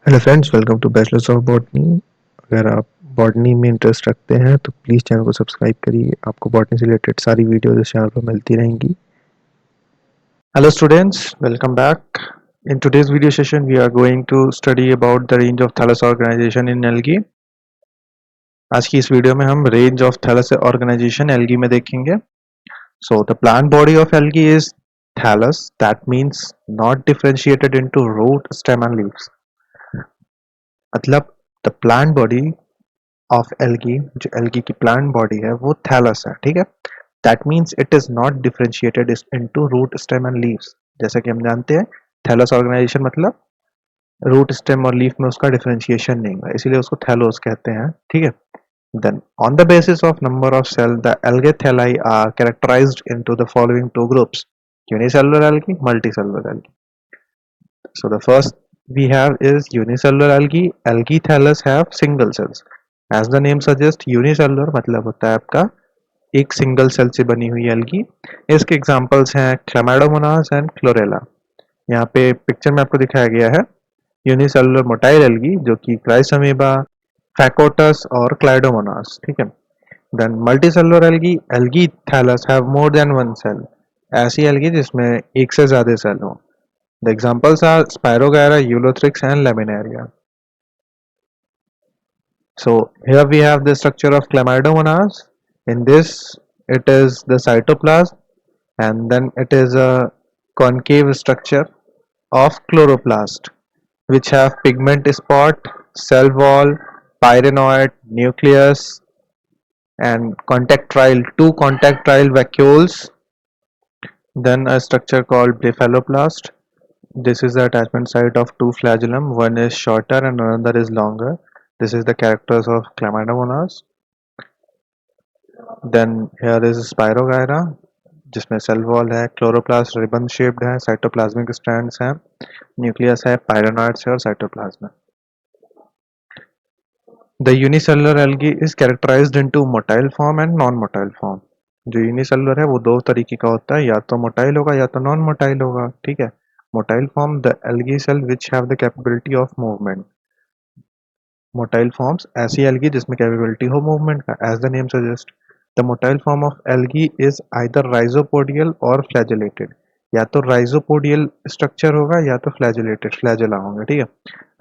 Hello friends, welcome to bachelors of botany. अगर आप botany में इंटरेस्ट रखते हैं तो प्लीज़ चैनल को सब्सक्राइब करिए। आपको बॉटनी से रिलेटेड सारी वीडियोज इस चैनल पर मिलती रहेंगी। Hello students, welcome back. In today's video session, we are going to study about the range of thallus organization in algae. आज की इस वीडियो में हम range of thallus organisation algae में देखेंगे. So the plant body of algae is thallus. That means not differentiated into root, stem and leaves. मतलब the plant body of algae, जो algae की प्लांट बॉडी है वो thallus है. ठीक है. That means it is not differentiated into root, stem and leaves. जैसा कि हम जानते हैं थैलस ऑर्गेनाइजेशन मतलब रूट, स्टेम और लीफ में उसका डिफरेंशिएशन नहीं हुआ, इसीलिए उसको थैलोस कहते हैं. ठीक है. Then on the basis of number of cell the algae thalli are characterized into the following two groups: unicellular algae, multicellular algae. So the first we have is unicellular algae. Algae thallus have single cells. As the name suggests, unicellular मतलब होता है आपका एक single cell से बनी हुई algae. इसके examples हैं क्लैमाइडोमोनास एंड क्लोरेला. यहाँ पे पिक्चर में आपको दिखाया गया है यूनिसेलुलर मोटाइल एल्गी जो कि क्राइसअमीबा, फैकोटस और क्लाइडोमोनास. ठीक है. Then multicellular algae. Algae thallus have more than one cell. ऐसी एल्गी जिसमें एक से ज्यादा सेल हो. The examples are Spirogyra, Eulothrix, and Laminaria. So here we have the structure of Chlamydomonas. In this, it is the cytoplasm, and then it is a concave structure of chloroplast, which have pigment spot, cell wall, pyrenoid, nucleus, and contractile, two contractile vacuoles. Then a structure called blepharoplast. This is the attachment site of two flagellum. One is shorter and another is longer. This is the characters of Chlamydomonas. Then here is Spirogyra, जिसमें cell wall है, chloroplast ribbon shaped है, cytoplasmic strands हैं, nucleus है, पायरोनॉइड्स है और cytoplasm है. The unicellular algae is characterized into motile form and non-motile form. जो unicellular है वो दो तरीके का होता है, या तो मोटाइल होगा या तो नॉन मोटाइल होगा. ठीक है. Motile form the algae cell which have the capability of movement. Motile forms ऐसी एल्गी जिसमें कैपेबिलिटी हो मूवमेंट का. As the name suggest, the motile form of algae is either rhizopodial और फ्लैजेलेटेड. या तो राइजोपोडियल स्ट्रक्चर होगा या तो फ्लैजेलेटेड, फ्लैजेला होंगे. ठीक है.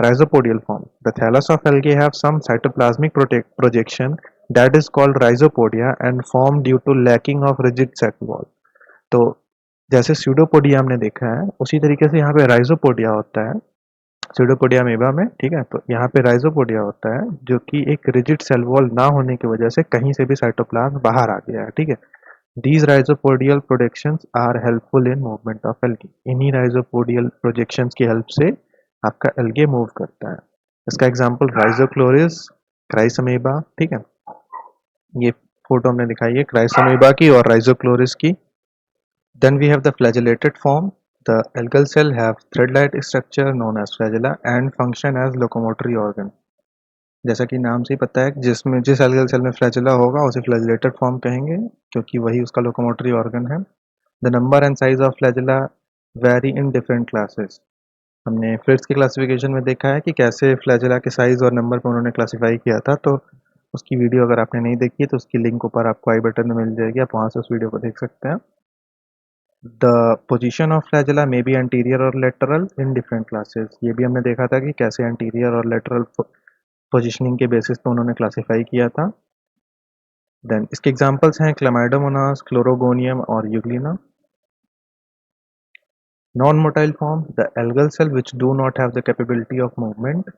Rhizopodial form. The thallus of algae have some cytoplasmic projection that is called rhizopodia and form due to lacking of rigid cell wall. तो जैसे स्यूडोपोडिया हमने देखा है उसी तरीके से यहाँ पे राइजोपोडिया होता है स्यूडोपोडिया अमीबा में. ठीक है. तो यहाँ पे राइजोपोडिया होता है जो कि एक रिजिड सेल वॉल ना होने की वजह से कहीं से भी साइटोप्लाज्म बाहर आ गया है. ठीक है. These rhizopodial projections are helpful in movement of algae. इन्हीं राइजोपोडियल प्रोजेक्शंस की हेल्प से आपका एल्गे मूव करता है. इसका एग्जांपल राइजोक्लोरिस, क्राइसअमीबा. ठीक है. ये फोटो हमने दिखाई है क्राइसअमीबा की और राइजोक्लोरिस की. Then we have the flagellated form. The algal cell have thread-like structure known as flagella and function as locomotory organ. जैसा कि नाम से ही पता है जिसमें जिस एल्गल सेल में फ्लैजेला होगा उसे फ्लैजेलेटेड फॉर्म कहेंगे क्योंकि वही उसका लोकोमोटरी ऑर्गन है. The number and size of flagella very in different classes. हमने फ्रिट्ज की क्लासिफिकेशन में देखा है कि कैसे फ्लैजेला के साइज और नंबर पर उन्होंने क्लासीफाई किया था. तो उसकी वीडियो अगर आपने नहीं देखी है तो उसकी लिंक ऊपर आपको आई बटन में मिल जाएगी, आप वहाँ से उस वीडियो को देख सकते हैं. The position of flagella may be anterior or lateral in different classes. ये भी हमने देखा था कि कैसे anterior और lateral positioning के basis पे उन्होंने classify किया था. Then इसके examples हैं Chlamydomonas, Chlorogonium और Euglena. Non-motile form, the algal cell which do not have the capability of movement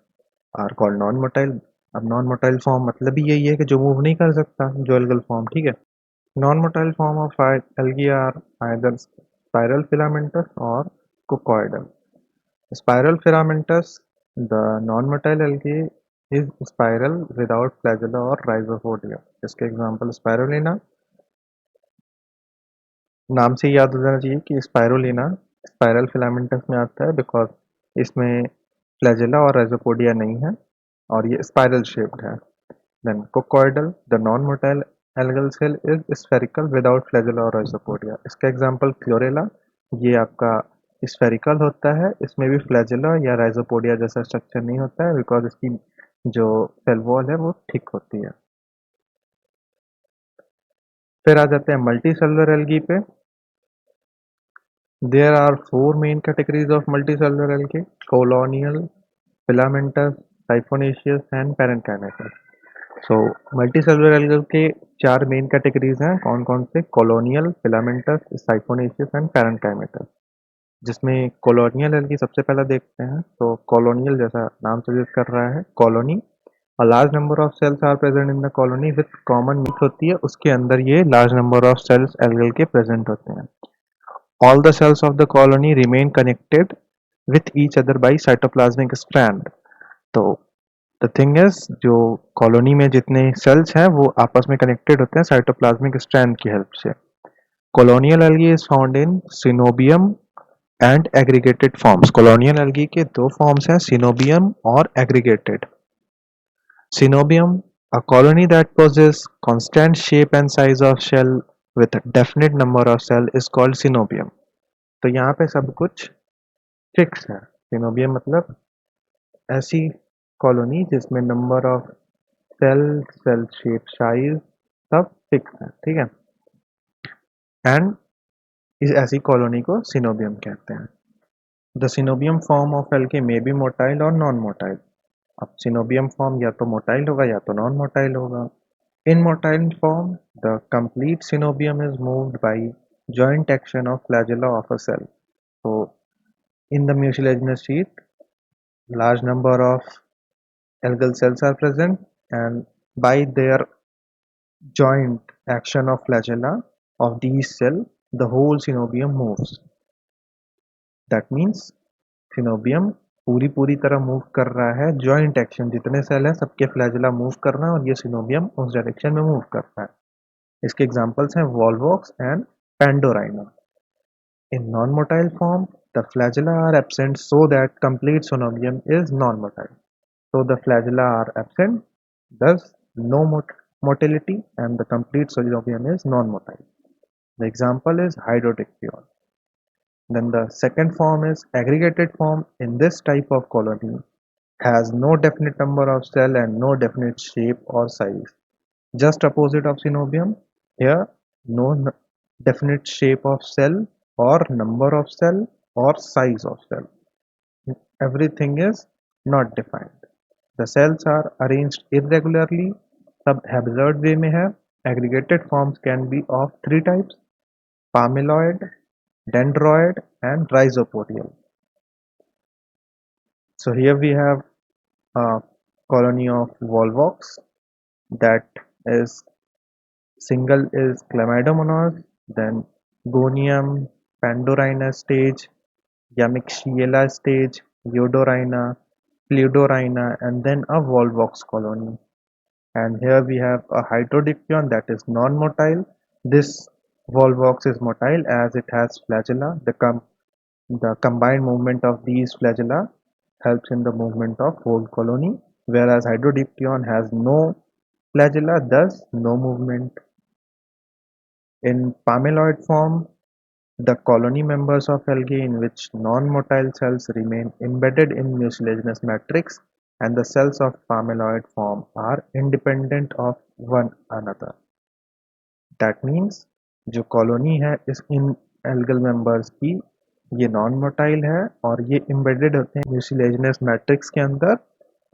are called non-motile. अब non-motile form मतलब भी यही है कि जो move नहीं कर सकता, जो algal form. ठीक है. Non-motile form of algae are either spiral filamentous or cocoidal. Spiral filamentous, the non-motile algae is spiral without flagella or rhizopodia. इसके एग्जांपल स्पायरोलिना. नाम से ही याद हो जाना चाहिए कि स्पायरोलिना स्पाइरल फिलामेंटस में आता है बिकॉज इसमें फ्लैजेला और राइजोपोडिया नहीं है और ये स्पाइरल शेप्ड है. Then coccoidal, the non motile algal cell is spherical without flagella और राइजोपोडिया. इसका एग्जांपल क्लोरेला. ये आपका स्फेरिकल होता है, इसमें भी फ्लैजेला या राइजोपोडिया जैसा स्ट्रक्चर नहीं होता है बिकॉज इसकी जो सेल वॉल है वो थिक होती है। फिर आ जाते हैं मल्टी सेलुलर एल्गी पे। There are four main categories of multicellular algae: colonial, filamentous, siphonaceous and parenchymatous। So multicellular algae के चार मेन कैटेगरीज हैं, कौन कौन से? Colonial, filamentous, siphonaceous and parenchymatous. जिसमें कॉलोनियल एल्गी सबसे पहले देखते हैं। तो कॉलोनियल जैसा नाम सजेस्ट कर रहा है, colony, a large number of cells are present in the colony with common meat होती है, उसके अंदर ये large number of cells algal के present होते हैं। All the cells of the colony remain connected with each other by cytoplasmic strand। तो the thing is जो कॉलोनी में जितने cells हैं वो आपस में connected होते हैं cytoplasmic strand की help से। Colonial algae is found in synobium and aggregated forms। colonial algae के दो forms हैं, synobium और aggregated। Synobium, a colony that possesses constant shape and size of shell with a definite number of cells is called synobium। तो यहाँ पे सब कुछ fix है। synobium मतलब ऐसी कॉलोनी जिसमें number of cell, cell shape, size सब फिक्स है, ठीक है। एंड इस ऐसी कॉलोनी को synobium कहते हैं। The synobium form of algae may be motile और नॉन मोटाइल। अब synobium फॉर्म या तो मोटाइल होगा या तो नॉन मोटाइल होगा। In motile form, the complete synobium is moved by joint action of flagella of a cell. So, in the mucilaginous sheath, large number of algal cells are present, and by their joint action of flagella of these cells, the whole synobium moves. That means synobium पूरी पूरी तरह move कर रहा है, joint action, जितने cell हैं सबके flagella move कर रहा है और ये सिनोबियम उस डायरेक्शन में मूव कर रहा है। इसके एग्जांपल्स हैं volvox and pandorina. In non-motile form, the flagella are absent so that complete synovium is non-motile. So the flagella are absent, thus no motility, and the complete synovium is non-motile. The example is hydrodictyol. Then the second form is aggregated form. In this type of colony, has no definite number of cell and no definite shape or size. Just opposite of synovium, here no definite shape of cell or number of cell or size of cell. Everything is not defined. The cells are arranged irregularly, सब haphazard way में है। Aggregated forms can be of three types: palmelloid, dendroid and rhizopodial. So here we have a colony of volvox that is single is chlamydomonas, then gonium, pandorina stage, Yamixiella stage, Eudorina, Pleudorina, and then a volvox colony. And here we have a hydrodictyon that is non-motile. This volvox is motile as it has flagella. The combined movement of these flagella helps in the movement of whole colony, whereas hydrodictyon has no flagella, thus no movement. In palmelloid form, the colony members of algae in which non-motile cells remain embedded in mucilaginous matrix and the cells of palmelloid form are independent of one another. That means जो colony है इस इन algal members की, ये non motile है और ये embedded होते हैं म्यूसिलेजिनस मैट्रिक्स के अंदर,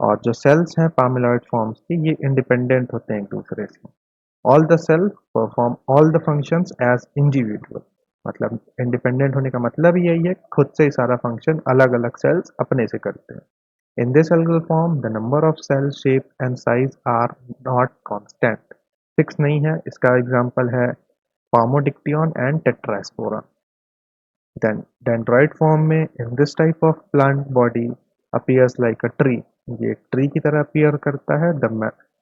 और जो सेल्स हैं पामेलॉइड फॉर्म्स की ये इंडिपेंडेंट होते हैं एक दूसरे से। All the cells perform all the functions as individual. मतलब इंडिपेंडेंट होने का मतलब यही है, खुद से ही सारा फंक्शन अलग अलग सेल्स अपने से करते हैं। In this algal form the number of cell shape and size are not constant, fix नहीं है। इसका एग्जांपल है palmodictyon and tetraspora. Then dendroid form में in this type of plant body appears like a tree, ये tree की तरह appear करता है। The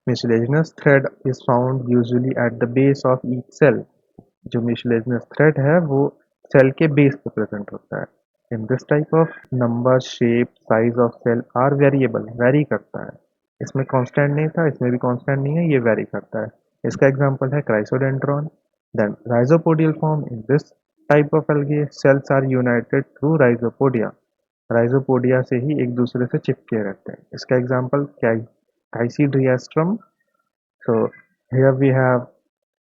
mucilaginous thread is found usually at the base of each cell। जो mucilaginous thread है वो cell के बेस पे प्रेजेंट होता है। In this type of number, shape, size of cell are variable, vary करता है। इसमें कांस्टेंट नहीं था, इसमें भी कांस्टेंट नहीं है, ये वेरी करता है। इसका एग्जांपल है chrysodendron. Then rhizopodial form, in this type of algae cells are united through rhizopodia, rhizopodia से ही एक दूसरे से चिपके रहते हैं। इसका example chrysidiastrum. So here we have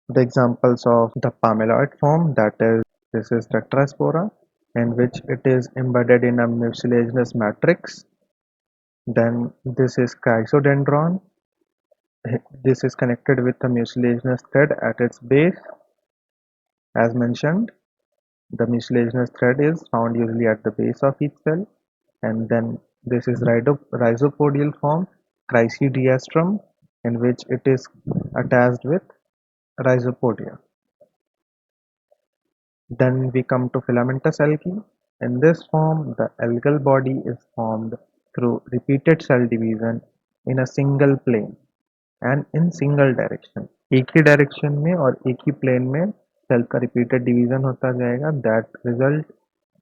the examples of the palmelloid form, that is, this is Tetraspora, in which it is embedded in a mucilaginous matrix. Then this is Chrysodendron. This is connected with the mucilaginous thread at its base. As mentioned, the mucilaginous thread is found usually at the base of each cell. And then this is rhizopodial form, Chrysodiastrum, in which it is attached with rhizopodia. Then we come to filamentous algae. In this form, the algal body is formed through repeated cell division in a single plane and in single direction. एक ही direction में और एक ही plane में cell का repeated division होता जाएगा, that result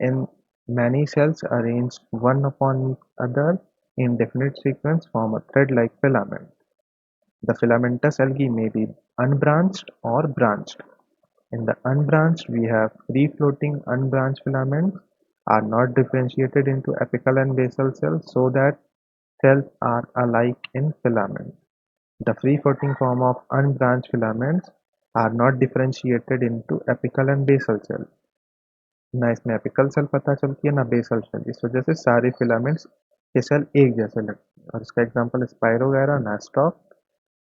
in many cells arranged one upon each other in definite sequence form a thread-like filament. The filamentous algae may be unbranched or branched. In the unbranched, we have free-floating unbranched filaments are not differentiated into apical and basal cells so that cells are alike in filament. The free-floating form of unbranched filaments are not differentiated into apical and basal cells. ना इसमें apical cell पता चलती है ना basal cell, इस वजह से सारे फिलामेंट्स के सेल एक जैसे लगते हैं। और इसका example spirogyra, nostoc.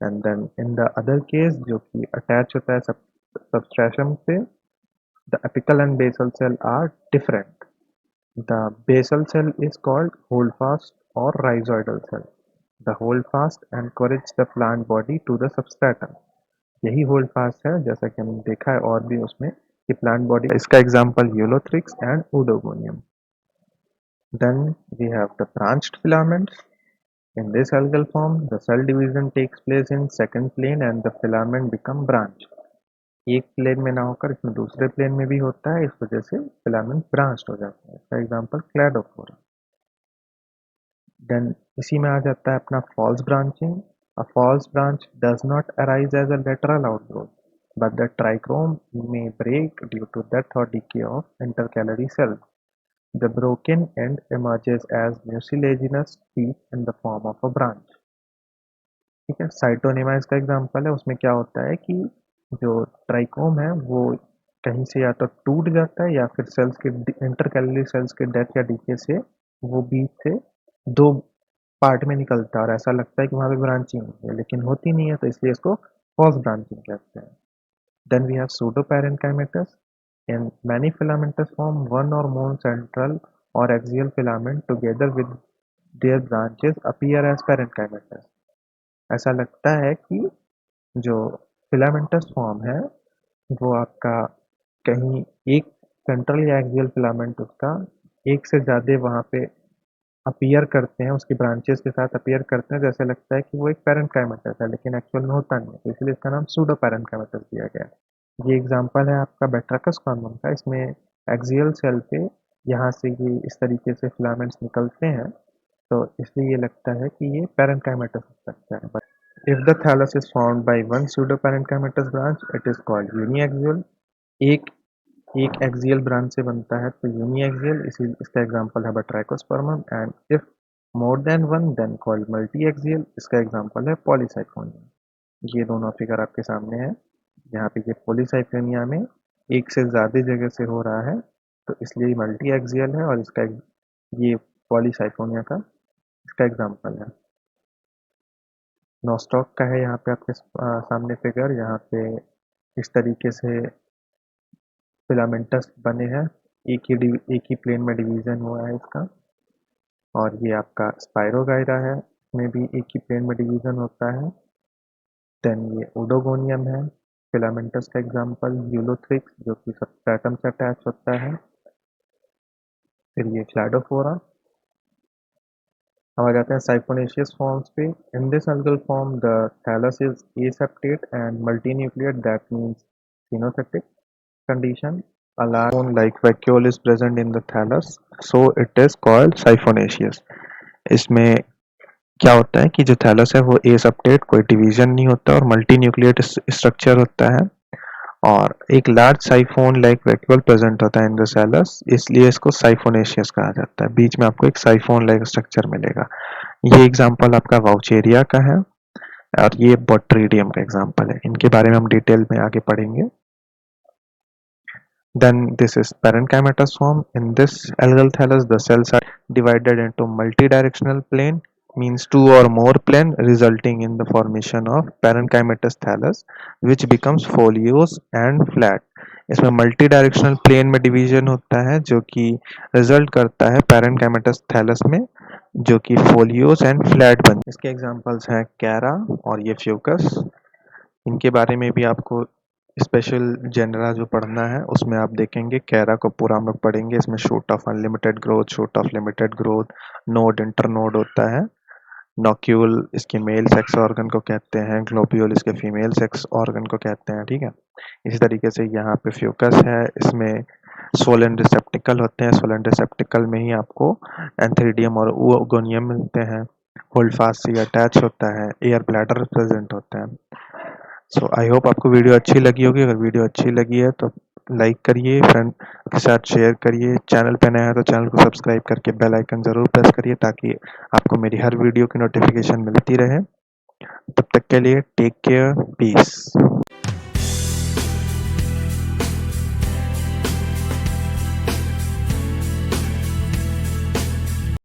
And then in the other case जो कि अटैच होता है सबस्ट्रेटम से, the apical and basal cell are different. The basal cell is called holdfast or rhizoidal cell. The holdfast encourage the plant body to the substratum. यही holdfast है, जैसा कि हमने देखा है और भी उसमें कि plant body, इसका example Eulothrix and Oedogonium. Then we have the branched filaments. In this algal form, the cell division takes place in second plane and the filament become branched. एक प्लेन में ना होकर इसमें दूसरे प्लेन में भी होता है, इस वजह से फिलामेंट ब्रांच्ड हो जाता है। इसका एग्जांपल क्लैडोफोरा। देन इसी में आ जाता है अपना false branching. A false branch does not arise as a lateral outgrowth but the trichome may break due to death or decay of intercalary cells. The broken end emerges as mucilaginous sheath in the form of a branch. ठीक है, साइटोनेमा इसका example है। उसमें क्या होता है कि जो ट्राइकोम है वो कहीं से या तो टूट जाता है या फिर सेल्स के इंटरकैलरी सेल्स के डेथ या डीके से वो बीच से दो पार्ट में निकलता है और ऐसा लगता है कि वहाँ पे ब्रांचिंग होती है, लेकिन होती नहीं है, तो इसलिए इसको फॉल्स ब्रांचिंग कहते हैं। Then we have pseudoparenchymatous. In many filamentous form, one or more central or axial filament together with their branches appear as parenchymatous. ऐसा लगता है कि जो फिलामेंटस फॉर्म है वो आपका कहीं एक सेंट्रल या एक्सियल फिलामेंट उसका एक से ज़्यादा वहाँ पे अपीयर करते हैं, उसकी ब्रांचेस के साथ अपीयर करते हैं, जैसे लगता है कि वो एक पैरेंकाइमेटस है, लेकिन एक्चुअल में होता नहीं है, तो इसलिए इसका नाम सूडो पैरेंकाइमेटस दिया गया है। ये एग्जांपल है आपका बेट्राकस कॉर्नम का। इसमें एक्सियल सेल पे यहाँ से ये इस तरीके से फिलामेंट्स निकलते हैं, तो इसलिए ये लगता है कि ये पैरेंकाइमेटस हो सकता है। If the thallus is formed by one pseudoparenchymatous branch, it is called uniaxial. एक एक एक्सियल ब्रांच से बनता है तो यूनिएक्सियल, इसी इसका एग्जांपल है batrachospermum. And if more than one then called multiaxial, इसका एग्जांपल है पॉलीसाइफोनिया। ये दोनों फिगर आपके सामने है। यहाँ पे ये पॉलीसाइफोनिया में एक से ज़्यादा जगह से हो रहा है, तो इसलिए मल्टी एक्सियल है, और इसका ये पॉलीसाइफोनिया का इसका एग्जांपल है। नॉस्टॉक का है यहाँ पे आपके सामने फिगर। यहाँ पे इस तरीके से फिलामेंटस बने हैं, एक ही प्लेन में डिवीजन हुआ है इसका। और ये आपका स्पाइरोगायरा है, इसमें भी एक ही प्लेन में डिवीजन होता है। देन ये ओडोगोनियम है, फिलामेंटस का एग्जांपल यूलोथ्रिक्स जो कि सबस्ट्रेटम से अटैच होता है। फिर ये क्लैडोफोरा। अब आ जाते हैं साइफोनेशियस फॉर्म्स पे। In this algal form the thallus is aseptate and multinucleate, that means phenotypic condition. A large bone like vacuole is present in the thallus, so it is called siphonaceous. इसमें क्या होता है कि जो थैलस है वो aseptate, कोई division नहीं होता और मल्टी न्यूक्लिएट स्ट्रक्चर होता है, और एक large siphon like vacuole present होता है इन द सेलस, इसलिए इसको साइफोनेशियस कहा जाता है। बीच में आपको एक साइफोन लाइक स्ट्रक्चर मिलेगा। ये एग्जांपल आपका वाउचेरिया का है और ये बोट्रीडियम का एग्जांपल है। इनके बारे में हम डिटेल में आगे पढ़ेंगे। Then this is parenchymatous form. In this algal thallus, the cells are divided into multidirectional plane, means two or more plane, resulting in the formation of parenchymatous thallus, which becomes foliose and flat. इसमें multi directional plane में division होता है जो कि result करता है parenchymatous thallus में, जो कि फोलियोस एंड फ्लैट बन। इसके एग्जांपल्स हैं कैरा और ये फ्यूकस। इनके बारे में भी आपको स्पेशल जेनरा जो पढ़ना है उसमें आप देखेंगे। कैरा को पूरा हम लोग पढ़ेंगे। इसमें shoot of unlimited growth, shoot of limited growth, node internode होता है। नॉक्यूल इसके मेल सेक्स ऑर्गन को कहते हैं, ग्लोब्यूल इसके फीमेल सेक्स ऑर्गन को कहते हैं, ठीक है। इसी तरीके से यहाँ पे फ्यूकस है, इसमें सोलन रिसेप्टिकल होते हैं। सोलन रिसेप्टिकल में ही आपको एंथ्रीडियम और ओगोनियम मिलते हैं। होल्ड फास्ट से अटैच होता है, एयर ब्लैडर प्रेजेंट होता है। सो आई होप आपको वीडियो अच्छी लगी होगी। अगर वीडियो अच्छी लगी है तो लाइक करिए, फ्रेंड के साथ शेयर करिए। चैनल पे नया है तो चैनल को सब्सक्राइब करके बेल आइकन ज़रूर प्रेस करिए ताकि आपको मेरी हर वीडियो की नोटिफिकेशन मिलती रहे। तब तक के लिए टेक केयर, पीस।